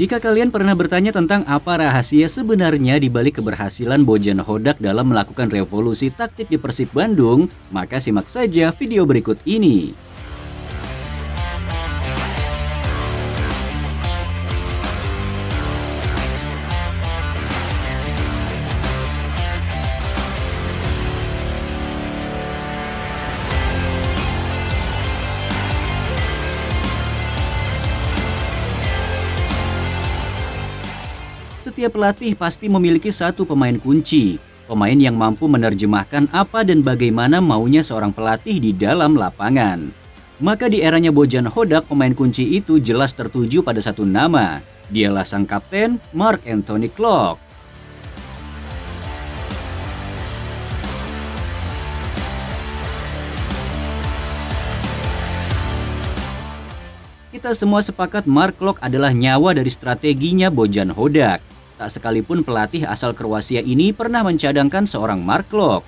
Jika kalian pernah bertanya tentang apa rahasia sebenarnya di balik keberhasilan Bojan Hodak dalam melakukan revolusi taktik di Persib Bandung, maka simak saja video berikut ini. Setiap pelatih pasti memiliki satu pemain kunci, pemain yang mampu menerjemahkan apa dan bagaimana maunya seorang pelatih di dalam lapangan. Maka di eranya Bojan Hodak, pemain kunci itu jelas tertuju pada satu nama. Dialah sang kapten, Marc Anthony Klok. Kita semua sepakat Marc Klok adalah nyawa dari strateginya Bojan Hodak. Tak sekalipun pelatih asal Kroasia ini pernah mencadangkan seorang Marc Klok.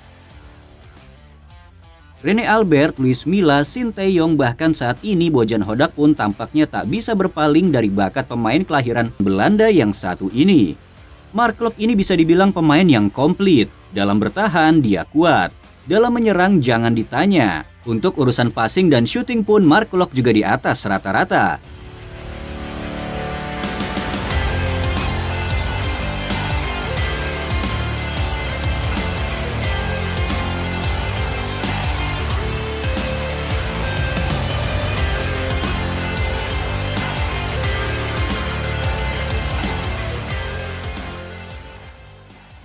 Rene Albert, Luis Milla, Sinteyong, bahkan saat ini Bojan Hodak pun tampaknya tak bisa berpaling dari bakat pemain kelahiran Belanda yang satu ini. Marc Klok ini bisa dibilang pemain yang komplit. Dalam bertahan dia kuat. Dalam menyerang jangan ditanya. Untuk urusan passing dan shooting pun Marc Klok juga di atas rata-rata.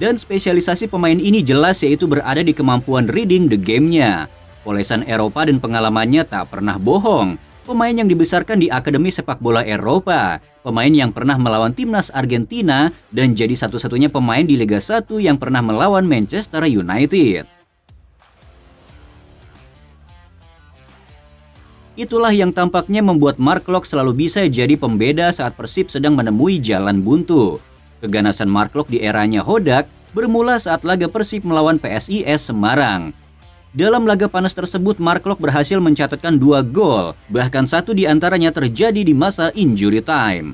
Dan spesialisasi pemain ini jelas yaitu berada di kemampuan reading the game-nya. Polesan Eropa dan pengalamannya tak pernah bohong. Pemain yang dibesarkan di Akademi Sepak Bola Eropa. Pemain yang pernah melawan timnas Argentina dan jadi satu-satunya pemain di Liga 1 yang pernah melawan Manchester United. Itulah yang tampaknya membuat Marc Klok selalu bisa jadi pembeda saat Persib sedang menemui jalan buntu. Keganasan Marc Klok di eranya Hodak bermula saat laga Persib melawan PSIS Semarang. Dalam laga panas tersebut, Marc Klok berhasil mencatatkan 2 gol, bahkan satu di antaranya terjadi di masa injury time.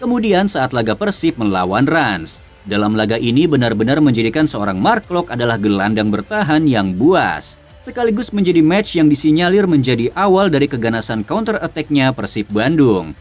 Kemudian saat laga Persib melawan Rans. Dalam laga ini benar-benar menjadikan seorang Marc Klok adalah gelandang bertahan yang buas. Sekaligus menjadi match yang disinyalir menjadi awal dari keganasan counter attack-nya Persib Bandung.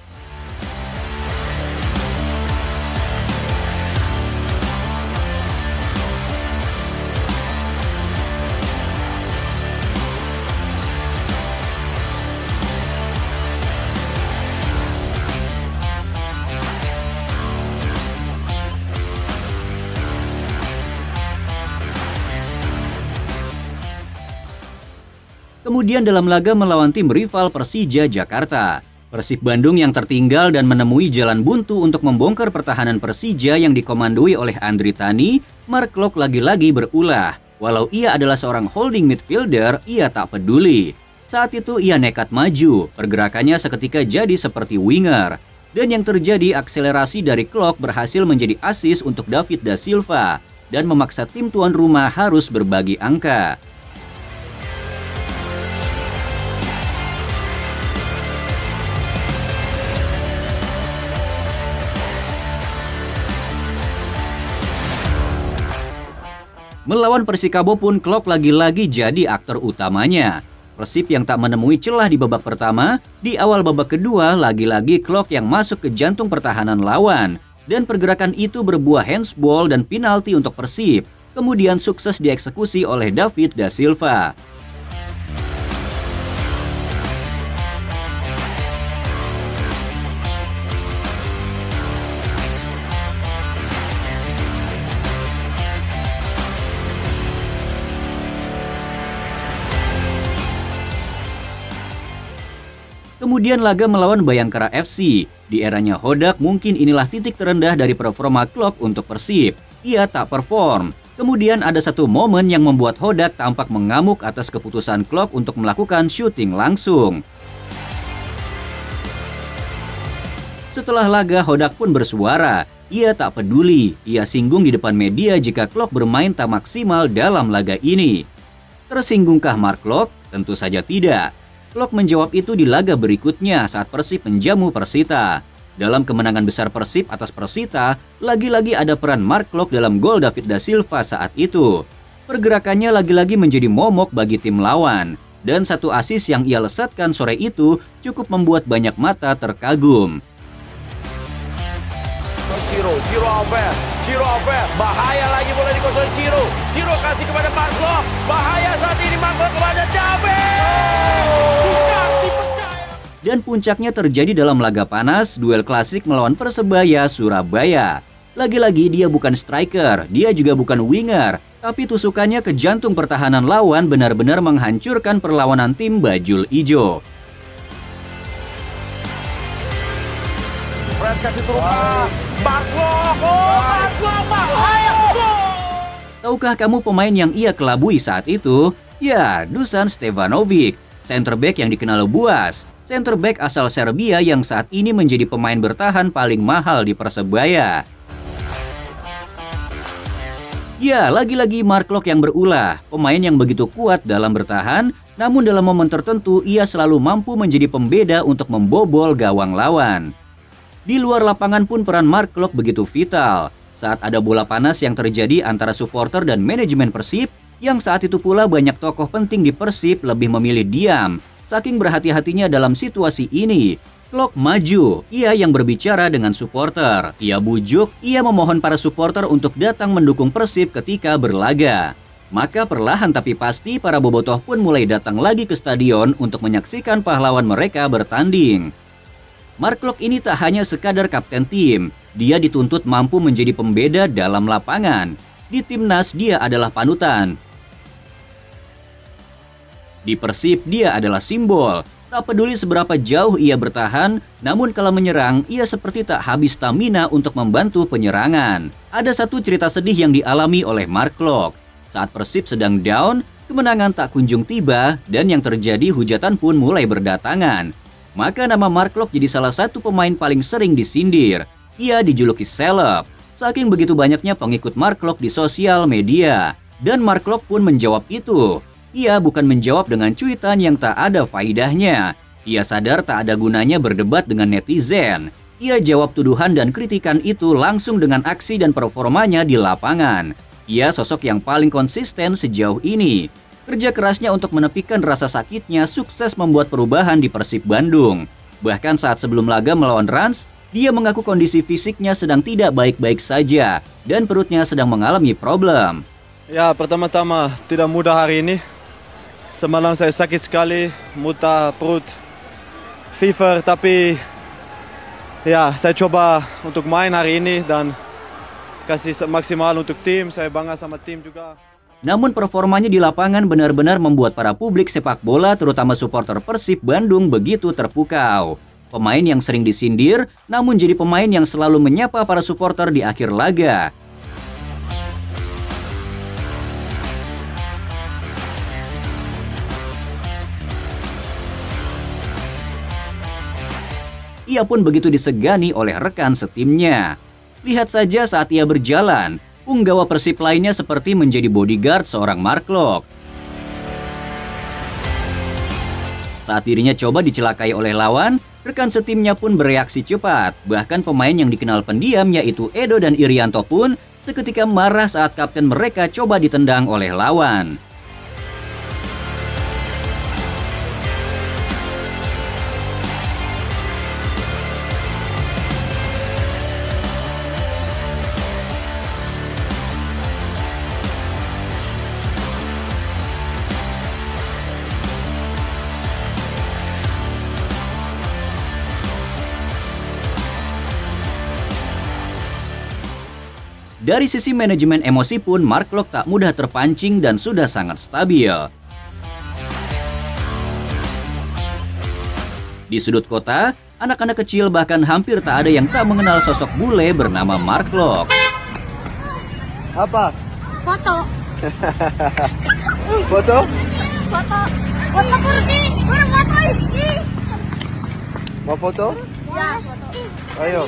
Kemudian dalam laga melawan tim rival Persija Jakarta, Persib Bandung yang tertinggal dan menemui jalan buntu untuk membongkar pertahanan Persija yang dikomandoi oleh Andri Tani, Marc Klok lagi-lagi berulah. Walau ia adalah seorang holding midfielder, ia tak peduli. Saat itu ia nekat maju, pergerakannya seketika jadi seperti winger. Dan yang terjadi, akselerasi dari Klok berhasil menjadi assist untuk David da Silva dan memaksa tim tuan rumah harus berbagi angka. Melawan Persikabo pun Klok lagi-lagi jadi aktor utamanya. Persib yang tak menemui celah di babak pertama, di awal babak kedua lagi-lagi Klok yang masuk ke jantung pertahanan lawan. Dan pergerakan itu berbuah handsball dan penalti untuk Persib. Kemudian sukses dieksekusi oleh David da Silva. Kemudian laga melawan Bayangkara FC. Di eranya Hodak mungkin inilah titik terendah dari performa Klok untuk Persib. Ia tak perform. Kemudian ada satu momen yang membuat Hodak tampak mengamuk atas keputusan Klok untuk melakukan syuting langsung. Setelah laga, Hodak pun bersuara. Ia tak peduli, ia singgung di depan media jika Klok bermain tak maksimal dalam laga ini. Tersinggungkah Mark Klok? Tentu saja tidak. Klok menjawab itu di laga berikutnya saat Persib menjamu Persita. Dalam kemenangan besar Persib atas Persita, lagi-lagi ada peran Mark Klok dalam gol David da Silva saat itu. Pergerakannya lagi-lagi menjadi momok bagi tim lawan. Dan satu assist yang ia lesatkan sore itu cukup membuat banyak mata terkagum. Ciro Albert, bahaya lagi bola dikuasai Ciro. Ciro kasih kepada Mark Klok, bahaya saat ini Mark Klok kepada David. Dan puncaknya terjadi dalam laga panas, duel klasik melawan Persebaya Surabaya. Lagi-lagi dia bukan striker, dia juga bukan winger, tapi tusukannya ke jantung pertahanan lawan benar-benar menghancurkan perlawanan tim Bajul Ijo. Kasih turun, Mark Klok, Mark Klok, bahaya. Tahukah kamu pemain yang ia kelabui saat itu? Ya, Dusan Stevanovic, center back yang dikenal buas. Center back asal Serbia yang saat ini menjadi pemain bertahan paling mahal di Persebaya. Ya, lagi-lagi Mark Klok yang berulah, pemain yang begitu kuat dalam bertahan, namun dalam momen tertentu ia selalu mampu menjadi pembeda untuk membobol gawang lawan. Di luar lapangan pun peran Mark Klok begitu vital. Saat ada bola panas yang terjadi antara supporter dan manajemen Persib, yang saat itu pula banyak tokoh penting di Persib lebih memilih diam. Saking berhati-hatinya dalam situasi ini, Klok maju, ia yang berbicara dengan supporter. Ia bujuk, ia memohon para supporter untuk datang mendukung Persib ketika berlaga. Maka perlahan tapi pasti para bobotoh pun mulai datang lagi ke stadion untuk menyaksikan pahlawan mereka bertanding. Mark Klok ini tak hanya sekadar kapten tim, dia dituntut mampu menjadi pembeda dalam lapangan. Di timnas dia adalah panutan. Di Persib dia adalah simbol. Tak peduli seberapa jauh ia bertahan, namun kalau menyerang ia seperti tak habis stamina untuk membantu penyerangan. Ada satu cerita sedih yang dialami oleh Mark Klok. Saat Persib sedang down, kemenangan tak kunjung tiba dan yang terjadi hujatan pun mulai berdatangan. Maka nama Mark Klok jadi salah satu pemain paling sering disindir. Ia dijuluki seleb, saking begitu banyaknya pengikut Mark Klok di sosial media. Dan Mark Klok pun menjawab itu. Ia bukan menjawab dengan cuitan yang tak ada faidahnya. Ia sadar tak ada gunanya berdebat dengan netizen. Ia jawab tuduhan dan kritikan itu langsung dengan aksi dan performanya di lapangan. Ia sosok yang paling konsisten sejauh ini. Kerja kerasnya untuk menepikan rasa sakitnya sukses membuat perubahan di Persib Bandung. Bahkan saat sebelum laga melawan Rans, dia mengaku kondisi fisiknya sedang tidak baik-baik saja dan perutnya sedang mengalami problem. Ya, pertama-tama tidak mudah hari ini. Semalam saya sakit sekali, muntah, perut, fever, tapi ya saya coba untuk main hari ini dan kasih maksimal untuk tim. Saya bangga sama tim juga. Namun performanya di lapangan benar-benar membuat para publik sepak bola terutama supporter Persib Bandung begitu terpukau. Pemain yang sering disindir, namun jadi pemain yang selalu menyapa para supporter di akhir laga. Ia pun begitu disegani oleh rekan setimnya. Lihat saja saat ia berjalan, punggawa Persib lainnya seperti menjadi bodyguard seorang Mark Klok. Saat dirinya coba dicelakai oleh lawan, rekan setimnya pun bereaksi cepat. Bahkan pemain yang dikenal pendiam yaitu Edo dan Irianto pun seketika marah saat kapten mereka coba ditendang oleh lawan. Dari sisi manajemen emosi pun, Mark Klok tak mudah terpancing dan sudah sangat stabil. Di sudut kota, anak-anak kecil bahkan hampir tak ada yang tak mengenal sosok bule bernama Mark Klok. Apa? Foto. Foto? Foto. Foto pergi. Foto ini. Mau foto? Ya, foto. Ayo.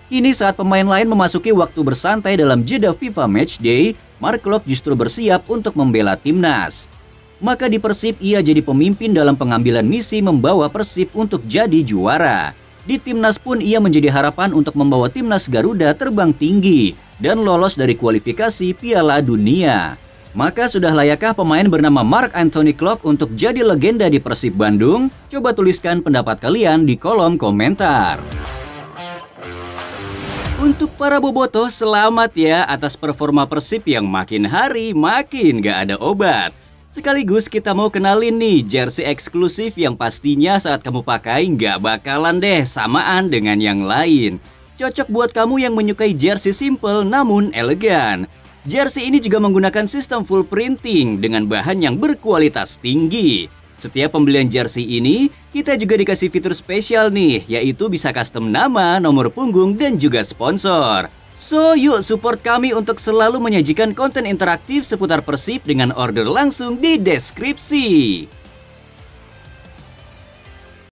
Kini saat pemain lain memasuki waktu bersantai dalam jeda FIFA Matchday, Mark Klok justru bersiap untuk membela timnas. Maka di Persib ia jadi pemimpin dalam pengambilan misi membawa Persib untuk jadi juara. Di timnas pun ia menjadi harapan untuk membawa timnas Garuda terbang tinggi dan lolos dari kualifikasi Piala Dunia. Maka sudah layakkah pemain bernama Mark Anthony Klok untuk jadi legenda di Persib Bandung? Coba tuliskan pendapat kalian di kolom komentar. Untuk para bobotoh, selamat ya atas performa Persib yang makin hari makin gak ada obat. Sekaligus kita mau kenalin nih jersey eksklusif yang pastinya saat kamu pakai nggak bakalan deh samaan dengan yang lain. Cocok buat kamu yang menyukai jersey simple namun elegan. Jersey ini juga menggunakan sistem full printing dengan bahan yang berkualitas tinggi. Setiap pembelian jersey ini, kita juga dikasih fitur spesial nih, yaitu bisa custom nama, nomor punggung, dan juga sponsor. So, yuk support kami untuk selalu menyajikan konten interaktif seputar Persib dengan order langsung di deskripsi.